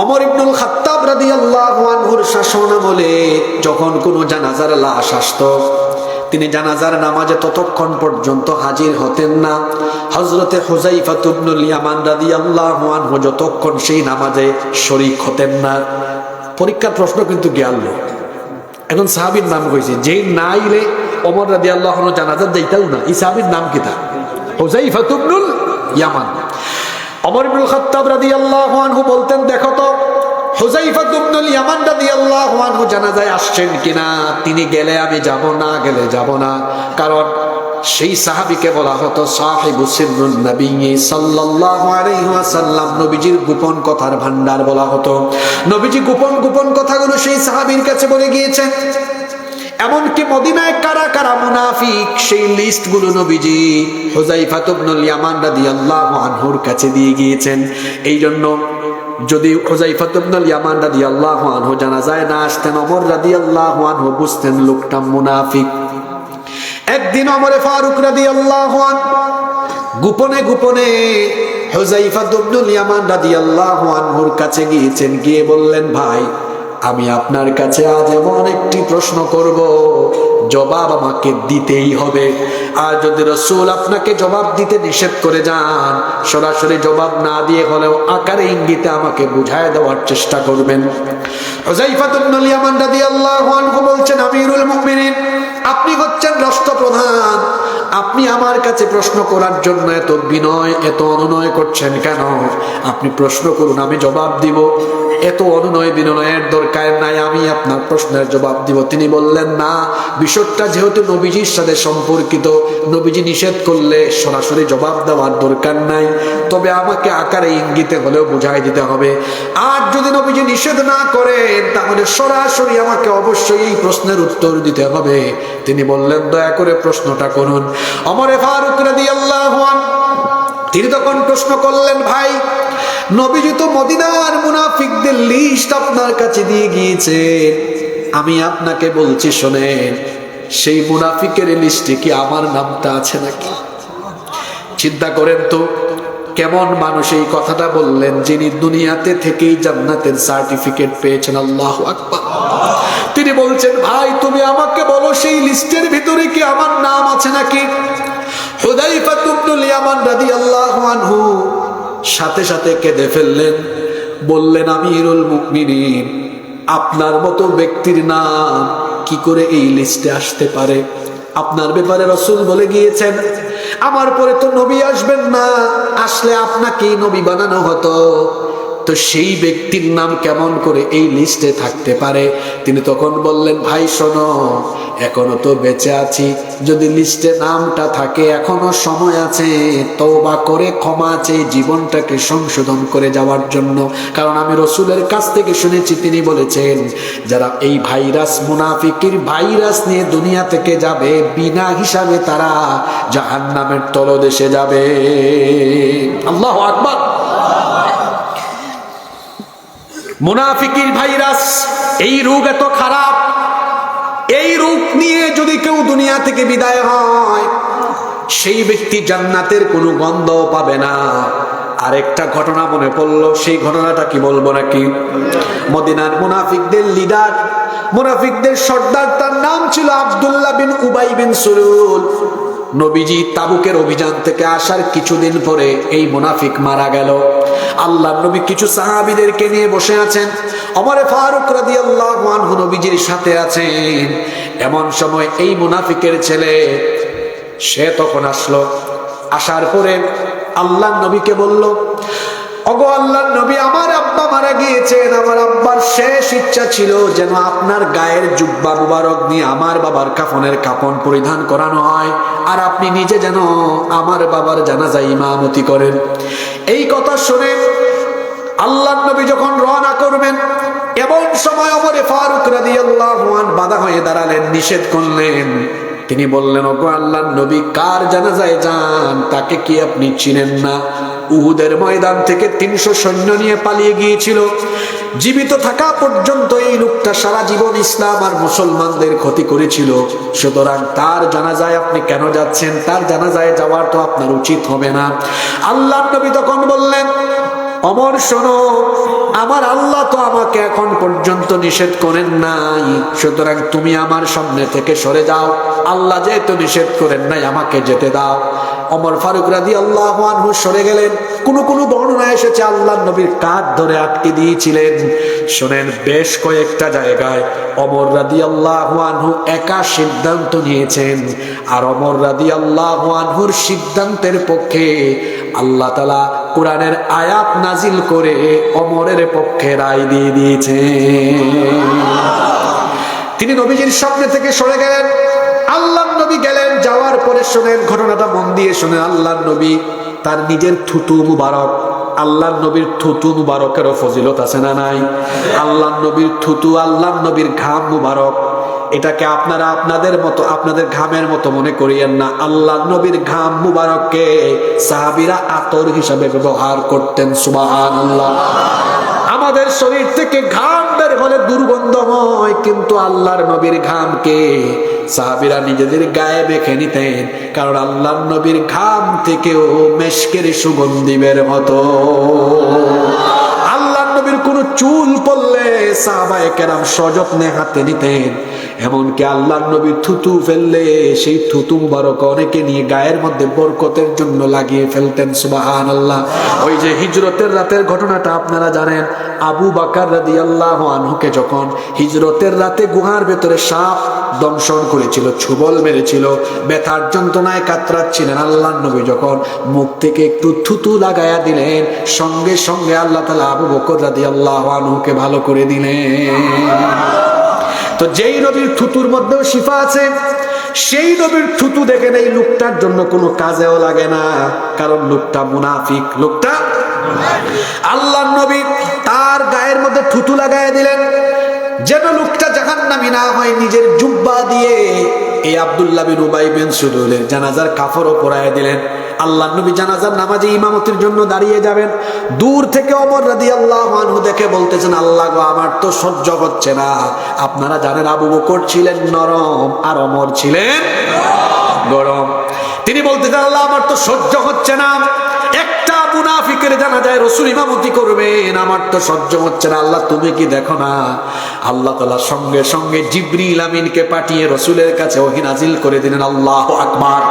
ওমর ইবনুল খাত্তাব রাদিয়াল্লাহু আনহুর শাসনামলে যখন কোনো জানাজার লাশ আসতো, তিনি জানাজার নামাজে ততক্ষণ পর্যন্ত হাজির হতেন না। হযরতে হুযায়ফা ইবনুল ইয়ামান রাদিয়াল্লাহু আনহু যতক্ষণ সেই নামাজে শরীক হতেন না। পরীক্ষার প্রশ্ন কিন্তু গেল, এখন সাহাবীর নাম কইছে, যেই না আইলে ওমর রাদিয়াল্লাহু আনহু জানাজার যাইতাও না। এই সাহাবীর নাম কি? তা হুযায়ফা ইবনুল ইয়ামান। ওমর ইবনুল খাত্তাব রাদিয়াল্লাহু আনহু বলতেন, দেখো তো হুযায়ফা ইবনুল ইয়ামান রাদিয়াল্লাহু আনহু জানাজায় আসছেন কিনা, তিনি গেলে আমি যাব, না গেলে যাব না। কারণ সেই সাহাবীকে বলা হতো সাহিবু সিররুন নবী সাল্লাল্লাহু আলাইহি ওয়াসাল্লাম, নবীজির গোপন কথার ভান্ডার বলা হতো। নবীজি গোপন গোপন কথাগুলো সেই সাহাবীর কাছে বলে গিয়েছেন। এমনকি মদিনায় কারা কারা মুনাফিক সেই লিস্টগুলো নবীজি হুযায়ফা ইবনুল ইয়ামান রাদিয়াল্লাহু আনহুর কাছে দিয়ে গিয়েছেন। এই জন্য যদি হুযায়ফা ইবনুল ইয়ামান রাদিয়াল্লাহু আনহু জানাজায় না আসতেন, ওমর রাদিয়াল্লাহু আনহু বুঝতেন লোকটা মুনাফিক। একদিন ওমর ফারুক রাদিয়াল্লাহু আনহু গোপনে গোপনে হুযায়ফা ইবনুল ইয়ামান রাদিয়াল্লাহু আনহুর কাছে গিয়েছেন, গিয়ে বললেন, ভাই আমি আপনার কাছে আজ এমন একটি প্রশ্ন করব, জবাব আমাকে দিতেই হবে। আর যদি রাসূল আপনাকে জবাব দিতে নিষেধ করে যান, সরাসরি জবাব না দিয়ে হলেও আকারে ইঙ্গিতে আমাকে বুঝায় দেওয়ার চেষ্টা করবেন। হুযায়ফা ইবনুল ইয়ামান রাদিয়াল্লাহু আনহু বলছেন, আমিরুল মুমিনিন, আপনি হচ্ছেন রাষ্ট্রপ্রধান, আপনি আমার কাছে প্রশ্ন করার জন্য এত বিনয় এত অনুনয় করছেন কেন? আপনি প্রশ্ন করুন, আমি জবাব দিব। এত অনুনয় বিনয়ের দরকার নাই, আমি আপনার প্রশ্নের জবাব দিব। তিনি বললেন, না, বিষয়টা যেহেতু নবীজির সাথে সম্পর্কিত, নবীজি নিষেধ করলে সরাসরি জবাব দেওয়ার দরকার নাই, তবে আমাকে আকারে ইঙ্গিতে হলেও বুঝাই দিতে হবে। আর যদি নবীজি নিষেধ না করেন তাহলে সরাসরি আমাকে অবশ্যই এই প্রশ্নের উত্তর দিতে হবে। তিনি বললেন, দয়া করে প্রশ্নটা করুন। ওমর ফারুক রাদিয়াল্লাহু আনহু তিনি তখন প্রশ্ন করলেন, ভাই নবীজি তো মদিনার মুনাফিকদের লিস্ট আপনার কাছে দিয়ে গিয়েছে, আমি আপনাকে বলছি শোনেন, সেই মুনাফিকের লিস্টে কি আমার নামটা আছে নাকি? চিন্তা করেন তো কেমন মানুষ এই কথাটা বললেন, যিনি দুনিয়াতে থেকেই জান্নাতের সার্টিফিকেট পেয়েছেন। আল্লাহু আকবার। তিনি বলছেন, ভাই তুমি আমাকে বলো সেই লিস্টের ভিতরে কি আমার নাম আছে নাকি? হুযায়ফা ইবনুল ইয়ামান রাদিয়াল্লাহু আনহু সাথে সাথে কেঁদে ফেললেন, বললেন, আমিরুল মুমিনিন, আপনার মতো ব্যক্তির নাম কি করে এই লিস্টে আসতে পারে? আপনার ব্যাপারে রাসূল বলে গিয়েছেন, আমার পরে তো নবী আসবেন না, আসলে আপনাকেই নবী বানানো হতো, তো সেই ব্যক্তির নাম কেমন করে এই লিস্টে থাকতে পারে? তিনি তখন বললেন, ভাই শোনো, এখনো তো বেঁচে আছি, যদি লিস্টে নামটা থাকে এখনো সময় আছে, তওবা করে ক্ষমা চেয়ে জীবনটাকে সংশোধন করে যাওয়ার জন্য। কারণ আমি রাসূলের কাছ থেকে শুনেছি, তিনি বলেছেন, যারা এই ভাইরাস, মুনাফিকের ভাইরাস নিয়ে দুনিয়া থেকে যাবে, বিনা হিসাবে তারা জাহান্নামের তলদেশে যাবে। আল্লাহু আকবার। মুনাফিকির ভাইরাস, এই রোগ এত খারাপ, এই রোগ নিয়ে যদি কেউ দুনিয়া থেকে বিদায় হয়, সেই ব্যক্তি জান্নাতের কোনো গন্ধও পাবে না। আরেকটা ঘটনা মনে পড়লো, সেই ঘটনাটা কি বলবো নাকি? মদিনার মুনাফিকদের লিডার, মুনাফিকদের সর্দার, তার নাম ছিল আব্দুল্লাহ বিন উবাই বিন সুলুল। নবীজি তাবুকের অভিযান থেকে আসার কিছুদিন পরে এই মুনাফিক মারা গেল। আল্লাহর নবী কিছু সাহাবীদেরকে নিয়ে বসে আছেন, ওমর ফারুক রাদিয়াল্লাহু আনহু নবীজির সাথে আছেন। এমন সময় এই মুনাফিকের ছেলে সে তখন আসলো। আসার পরে আল্লাহর নবীকে বলল, ওগো আল্লাহর নবী, আমার আব্বা মারা গিয়েছেন, আমার আব্বার শেষ ইচ্ছা ছিল যেন আপনার গায়ের জুব্বা মুবারক নিয়ে আমার বাবার কাফনের কাফন পরিধান করানো হয়, আর আপনি নিজে যেন আমার বাবার জানাজা ইমামতি করেন। এই কথা শুনে আল্লাহর নবী যখন রওনা করবেন, এমন সময় ওমর ফারুক রাদিয়াল্লাহু আনহু বাধা হয়ে দাঁড়ালেন, নিষেধ করলেন। তিনি বললেন, ওগো আল্লাহর নবী, কার জানাজায় যান তাকে কি আপনি চিনেন না? উহুদের ময়দান থেকে 300 সৈন্য নিয়ে পালিয়ে গিয়েছিল। জীবিত থাকা পর্যন্ত এই লোকটা সারা জীবন ইসলাম আর মুসলমানদের ক্ষতি করেছিল, সুতরাং তার জানাজায় আপনি কেন যাচ্ছেন? তার জানাজায় যাওয়ার তো আপনার উচিত হবে না। আল্লাহর নবী তখন বললেন, ওমর শোনো, আমার আল্লাহ তো আমাকে এখন পর্যন্ত নিষেধ করেন নাই, সুতরাং তুমি আমার সামনে থেকে সরে যাও। আল্লাহ যেহেতু নিষেধ করেন নাই, আমাকে যেতে দাও। ওমর ফারুক রাদিয়াল্লাহু আনহু সরে গেলেন। কোন বর্ণনা এসেছে আল্লাহর নবীর কাঁধ ধরে আটকে দিয়েছিলেন। শুনেন, বেশ কয়েকটা জায়গায় ওমর রাদিয়াল্লাহু আনহু একা সিদ্ধান্ত নিয়েছেন, আর ওমর রাদিয়াল্লাহু আনহুর সিদ্ধান্তের পক্ষে আল্লাহ তাআলা কোরআনের আয়াত নাজিল করে ওমরের পক্ষে রায় দিয়ে দিয়েছেন। তিনি নবীজির সামনে থেকে সরে গেলেন। আল্লাহর নবী গেলেন, যাওয়ার পরে শুনেন, ঘটনাটা মন দিয়ে শুনেন, আল্লাহর নবী তার নিজের থুতু মুবারক, আল্লাহর নবীর থুতু মুবারকেরও ফজিলত আছে না নাই? আল্লাহর নবীর থুতু, আল্লাহর নবীর ঘাম মুবারক, এটাকে আপনারা আপনাদের মতো, আপনাদের ঘামের মতো মনে করিয়েন না। আল্লাহর নবীর ঘাম মুবারককে সাহাবীরা আতর হিসাবে ব্যবহার করতেন। সুবহানাল্লাহ। আমাদের শরীর থেকে ঘাম বের হলে দুর্গন্ধ হয়, কিন্তু আল্লাহর নবীর ঘামকে সাহাবীরা নিজেদের গায়ে মেখে নিতেন, কারণ আল্লাহর নবীর ঘাম থেকেও মেশকের সুগন্ধি বের হতো। আল্লাহর নবীর কোনো চুল পড়লে সাহাবায়ে কেরাম সযত্নে হাতে নিতেন, এমনকি আল্লাহর নবী থুতু ফেললে সেই থুতু মুবারক অনেকে নিয়ে গায়ের মধ্যে বরকতের জন্য লাগিয়ে ফেলতেন। সুবহানাল্লাহ। ওই যে হিজরতের রাতের ঘটনাটা আপনারা জানেন, আবু বকর রাদিয়াল্লাহু আনহুকে যখন হিজরতের রাতে গুহার ভেতরে সাপ দংশন করেছিল, ছোবল মেরেছিল, ব্যথার যন্ত্রণায় কাতরাচ্ছিলেন, আল্লাহর নবী যখন মুখ থেকে একটু থুতু লাগায়া দিলেন, সঙ্গে সঙ্গে আল্লাহ তাআলা আবু বকর রাদিয়াল্লাহু আনহুকে ভালো করে দিলেন। তো যেই নবীর থুতুর মধ্যেও শিফা আছে, সেই নবীর থুতু দেখেন এই লোকটার জন্য কোনো কাজেও লাগে না, কারণ লোকটা মুনাফিক। লোকটা আল্লাহর নবী তার গায়ের মধ্যে থুতু লাগায় দিলেন যেন লোকটা জাহান্নামী না হয়। নিজের জুব্বা দিয়ে এই আব্দুল্লাহ বিন উবাই বিন সুলুলের জানাজার কাফরও পরায় দিলেন। আল্লাহ নবী জানাজার নামাজে ইমামতির জন্য দাঁড়িয়ে যাবেন। দূর থেকে ওমর রাদিয়াল্লাহু আনহু দেখে বলতেছেন, আল্লাহ গো, আমার তো সহ্য হচ্ছে না। আপনারা জানেন আবু বকর ছিলেন নরম আর ওমর ছিলেন গরম। তিনি বলতেছেন, আল্লাহ আমার তো সহ্য হচ্ছে না, একটা মুনাফিকের জানাজায় রাসূল ইমামতি করবেন, আমার তো সহ্য হচ্ছে না। আল্লাহ তুমি কি দেখো না? আল্লাহ তাআলা সঙ্গে সঙ্গে জিবরিল আমিনকে পাঠিয়ে রাসূলের কাছে ওহী নাজিল করে দিলেন। আল্লাহু আকবার।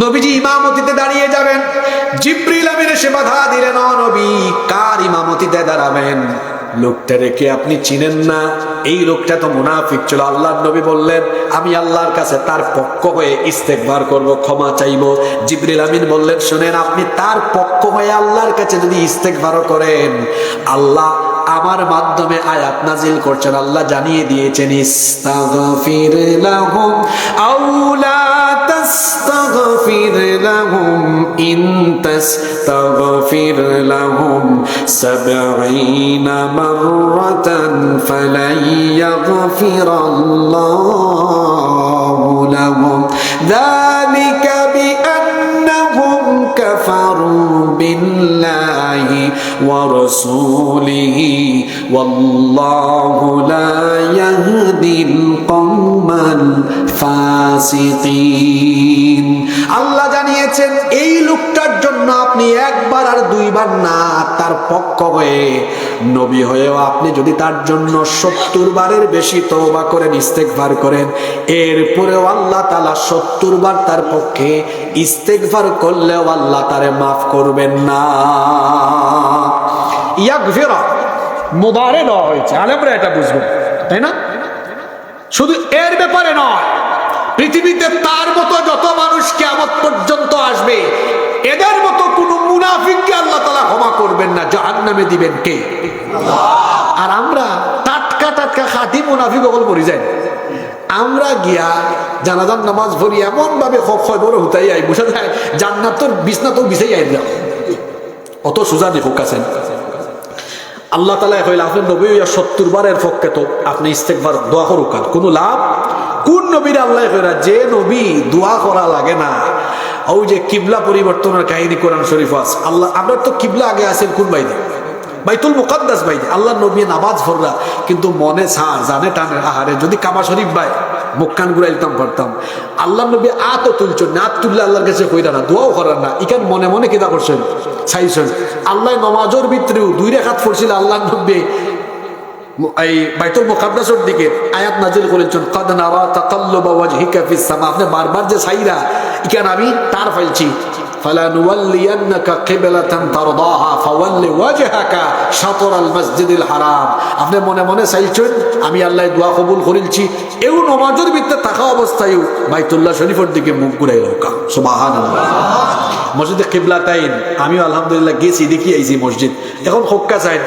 নবীজি ইমামতিতে দাঁড়িয়ে যাবেন, জিবরিল আমিন এসে বাধা দিলেন, ও নবী, কার ইমামতিতে দাঁড়াবেন? লোকটা রেখে আপনি চিনেন না? এই লোকটা তো মুনাফিক ছিল। আল্লাহর নবী বললেন, আমি আল্লাহর কাছে তার পক্ষ হয়ে ইস্তেগফার করব, ক্ষমা চাইব। জিবরিল আমিন বললেন, শুনেন, আপনি তার পক্ষ হয়ে আল্লাহর কাছে যদি ইস্তেগফার করেন, আল্লাহ আমার মাধ্যমে আয়াত নাজিল করছেন। আল্লাহ জানিয়ে দিয়েছেন, ইস্তাগফির লাহুম আও লা তাস্তাগফির লাহুম ইন তাস্তাগফির লাহুম ৭০ মাররাতান ফালাই ইয়াগফিরাল্লাহু লাহুম যালিকা বিআন্নাহুম কাফারু বিল্লাহি ওয়া রাসূলিহি ওয়াল্লাহু লা ইয়াহদিল কওমাল ফাসিকিন। আল্লাহ জানিয়েছেন, এই লোকটার জন্য আপনি একবার আর দুইবার না, তার পক্ষ হয়ে নবী হয়েও আপনি যদি তার জন্য ৭০ বারের বেশি তওবা করেন, ইস্তেগফার করেন, এরপরেও আল্লাহ তাআলা ৭০ বার তার পক্ষে ইস্তেগফার করলেও আল্লাহ তারে মাফ করবেন না। ইয়াগফিরা মুদারে দেওয়া হয়েছে, আলেমরা এটা বুঝবেন, তাই না? শুধু এর ব্যাপারে নয়, পৃথিবীতে তার মতো যত মানুষ কিয়ামত পর্যন্ত আসবে, এদের মতো কোন মুনাফিককে আল্লাহ তাআলা ক্ষমা করবেন না, জাহান্নামে দিবেন কে? আল্লাহ। আর আমরা টাটকা টাটকা খাঁটি মুনাফিক সকল পড়ি যাই। আমরা গিয়া জানাজার নামাজ পড়ি এমন ভাবে খবর হুতাই আই, বুঝা যায় জান্নাতের বিছনা তো বিছাই আই না, অত সোজা দেখো কাছেন। আল্লাহ তাআলা কইলা, আপনি নবী ৭০ বারের পক্ষে তো আপনি ইস্তেগফার দোয়া করুক, কোনো লাভ? কোন নবীর আল্লাহ কইরা যে নবী দোয়া করা লাগে না? ওই যে কিবলা পরিবর্তনের কাহিনী কোরআন শরীফ আছে। আল্লাহ, আমরা তো কিবলা আগে আছেন কোন বাইরে? বাইতুল মুকাদ্দাস বাইরে। আল্লাহ নবী নামাজ পড়রা কিন্তু মনে ছাড়, জানে টানে, আহারে যদি কাবা শরীফ বাই মুখ কান ঘুরাইতাম পারতাম। আল্লাহ নবী আতো তুলছেন না, তুললে আল্লাহর কাছে কইরা না, দোয়াও করার না, ইখান মনে মনে কিতা করছেন, চাইছেন। আল্লাহ নমাজের ভিতরেও 2 রাকাত পড়ছিল, আল্লাহ নবী এই বাইতুল মুকাদ্দাসের দিকে আয়াত নাজিল করেছেন, কাদ নারা তাকাল্লুবা ওয়াজহিকা ফিস সামা, আপনি বারবার যে চাইরা, ইখান আমি তার ফাইলছি, ফালানুওয়াল্লিয়ান্নাকা কিবলাতান তারদাহা ফাওয়াল্লি ওয়াজহাকা শাতরাল মাসজিদিল হারাম। আপনি মনে মনে চাইছেন, আমি আল্লাহ দোয়া কবুল করিলছি, এও নমাজের ভিতরে থাকা অবস্থায়ও বাইতুল্লাহ শরীফের দিকে মুখ ঘুরাইল। সুবহানাল্লাহ। মসজিদে কিবলাতাইন আমিও আলহামদুলিল্লাহ গেছি, দেখি আইছি মসজিদ। এখন হক্কা চাই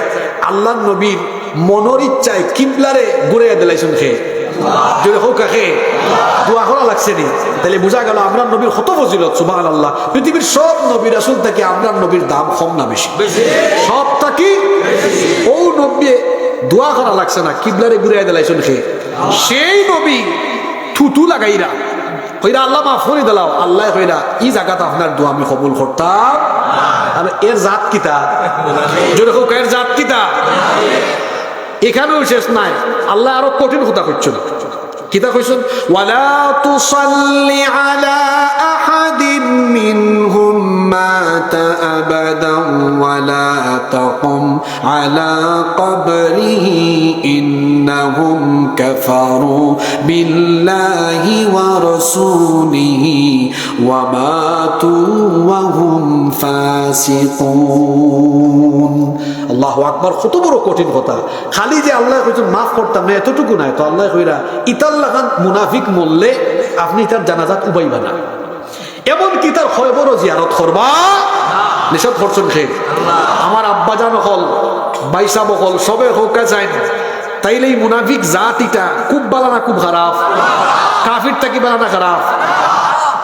আল্লাহ নবীর মনের ইচ্ছায় কিবলারে ঘুরাইয়া দিলাইছেন, খে যদি হোক খে দোয়া করা লাগছে নি, তাহলে বোঝা গেল আমরা নবীর কত ফজিলত। সুবহানাল্লাহ। পৃথিবীর সব নবী রাসূল থেকে আমরা নবীর দাম কম না বেশি? সব থাকি ও নবী দোয়া করা লাগছে না, কিবলারে ঘুরাইয়া দিলাইছেন খে। সেই নবী থুতু লাগাইরা কইরা আল্লাহ মাফ করে দিলাও, আল্লাহ কইরা ই জায়গাতে আপনার দোয়া আমি কবুল করতাম। আর এর জাত কিতা? যদি হোক এর জাত কিতা? এখানেও শেষ নাই, আল্লাহ আরো কঠিন কথা করছেন। কিতা কইছেন? ওয়ালা তুসাল্লি আলা আহাদিন মিনহুম মাতা আবাদান ওয়ালা তাকুম আলা কবরিহি ইন্নাহুম কাফারু বিল্লাহি ওয়া রাসূলিহি ওয়া মাতু ওয়া হুম ফাসিকুন। আল্লাহু আকবার। কত বড় কঠিন কথা। খালি যে আল্লাহ কইছেন মাফ করতাম না এতটুকু নাই তো, আল্লাহ কইরা ইতাল্লাহান মুনাফিক মরলে আপনি তার জানাজাত উবাইবা না, এমন কি তার খবরও জিয়ারত করবা নিষেধ করছেন সে। আমার আব্বা জান হল, বাইসা বকল, সবে হোকা যায়, তাইলে মুনাফিক জাতিটা খুব বালা না খুব খারাপ? কাফির থাকি বালা না খারাপ?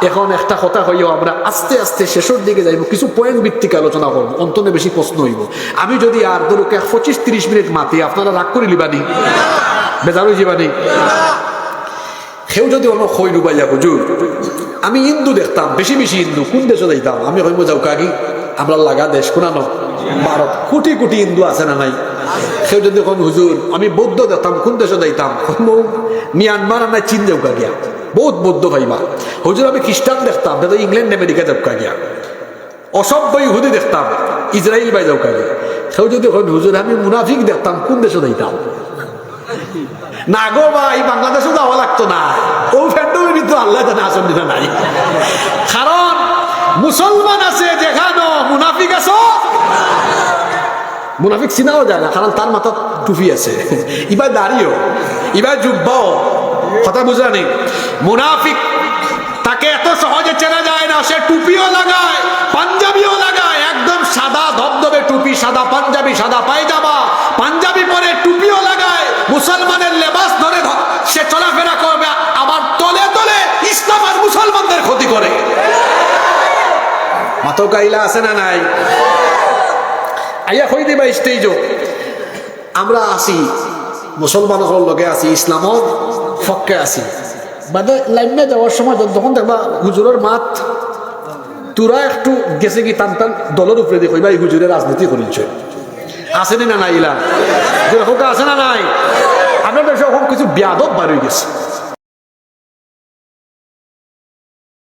এখন একটা কথা হইও, আমরা আস্তে আস্তে শেষের দিকে যাইব, কিছু পয়েন্ট ভিত্তিক আলোচনা করবো, অন্তনে বেশি প্রশ্ন হইব। আমি যদি আর ধরুক 25-30 মিনিট মাতি, আপনারা রাগ করে লিবানি, বেজার হয়ে যাবানি। কেউ যদি অন্য খই ডুবাইয়া হুজুর আমি হিন্দু দেখতাম বেশি বেশি হিন্দু কোন দেশে যাইতাম আমি হইব যাও কাকি আমরা লাগা দেশ কোনানো ভারত কোটি কোটি হিন্দু আছে না নাই কেউ যদি কোন হুজুর আমি বৌদ্ধ দেখতাম কোন দেশে যাইতাম মিয়ানমার না চীন যাও গিয়া বহুত বৌদ্ধ ভাইবা হুজুর আমি খ্রিস্টান দেখতাম দাদা ইংল্যান্ড আমেরিকা যাও গিয়া অসভ্য ইহুদি দেখতাম ইসরায়েল বাই যাও গিয়া কেউ যদি কোন হুজুর আমি মুনাফিক দেখতাম কোন দেশে যাইতাম না গো ভাই বাংলাদেশও যাওয়া লাগতো না ও ফ্যান্ডমি কিন্তু আল্লাহ জানে আসল দিনা নাই কারণ মুসলমান আছে যেখানো মুনাফিক আছো মুনাফিক চিনাও যায় না কারণ তার মাথা টুপি আছে ইবার দাঁড়িয়েও ইবার জুব্বাও কথা বুঝা নেই মুনাফিক তাকে এত সহজে চেনা যায় না সে টুপিও লাগায় পাঞ্জাবিও লাগায় একদম সাদা ধবধবে টুপি সাদা পাঞ্জাবি সাদা পায়জামা পাঞ্জাবি পরে টুপিও লাগায় মুসলমানের লেবাস ধরে সে চলাফেরা করবে আবার তলে তলে ইসলাম আর মুসলমানদের ক্ষতি করে মাতো কাইলা আছে না নাই আইয়া কই দিবা স্টেজও আমরা আসি মুসলমানের লগে আছি ইসলামর পক্ষে আছি বাদে লাইনে যাওয়ার সময় যখন দেখবা হুজুরের মাত তোরা একটু গেছে কি টান টান দলের উপরে দেখো ভাই হুজুরের রাজনীতি করেছে আসেনি না নাই ইলা আছে না নাই আপনার দেশে এখন কিছু বিয়াদব বার হয়ে গেছে